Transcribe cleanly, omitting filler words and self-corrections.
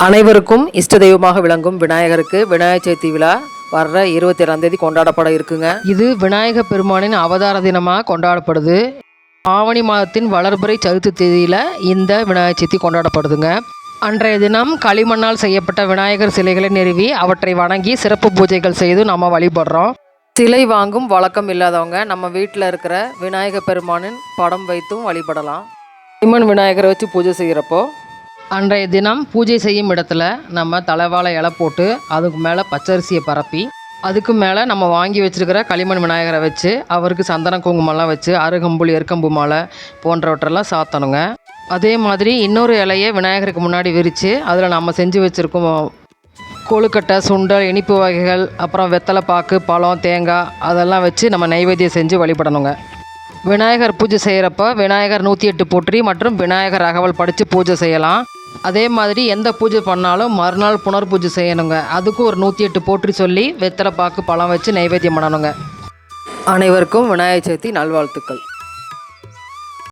அனைவருக்கும் இஷ்ட தெய்வமாக விளங்கும் விநாயகருக்கு விநாயகர் சதுர்த்தி விழா வர்ற 27ஆம் தேதி கொண்டாடப்பட இருக்குங்க. இது விநாயகர் பெருமானின் அவதார தினமாக கொண்டாடப்படுது. ஆவணி மாதத்தின் வளர்பிறை சதுர்த்தி தேதியில் இந்த விநாயகர் சதுர்த்தி கொண்டாடப்படுதுங்க. அன்றைய தினம் களிமண்ணால் செய்யப்பட்ட விநாயகர் சிலைகளை நிறுவி அவற்றை வணங்கி சிறப்பு பூஜைகள் செய்து நம்ம வழிபடுறோம். சிலை வாங்கும் வழக்கம் இல்லாதவங்க நம்ம வீட்டில் இருக்கிற விநாயகர் பெருமானின் படம் வைத்தும் வழிபடலாம். களிமண் விநாயகரை வச்சு பூஜை செய்கிறப்போ அன்றைய தினம் பூஜை செய்யும் இடத்துல நம்ம தலைவாழை இலை போட்டு அதுக்கு மேலே பச்சரிசியை பரப்பி அதுக்கு மேலே நம்ம வாங்கி வச்சுருக்கிற களிமண் விநாயகரை வச்சு அவருக்கு சந்தன குங்குமம்லாம் வச்சு அருகம்புல் எருக்கம்பு மாலை போன்றவற்றெல்லாம் சாத்தணுங்க. அதே மாதிரி இன்னொரு இலையை விநாயகருக்கு முன்னாடி விரித்து அதில் நம்ம செஞ்சு வச்சுருக்கோம் கொழுக்கட்டை, சுண்டல், இனிப்பு வகைகள், அப்புறம் வெத்தலை பாக்கு, பழம், தேங்காய் அதெல்லாம் வச்சு நம்ம நைவேத்தியம் செஞ்சு வழிபடணுங்க. விநாயகர் பூஜை செய்கிறப்ப விநாயகர் 108 போற்றி மற்றும் விநாயகர் அகவல் படித்து பூஜை செய்யலாம். அதே மாதிரி எந்த பூஜை பண்ணாலும் மறுநாள் புனர் பூஜை செய்யணுங்க. அதுக்கும் ஒரு 108 போற்றி சொல்லி வெத்தலை பாக்கு பழம் வச்சு நைவேத்தியம் பண்ணணுங்க. அனைவருக்கும் விநாயகர் சதுர்த்தி நல்வாழ்த்துக்கள்.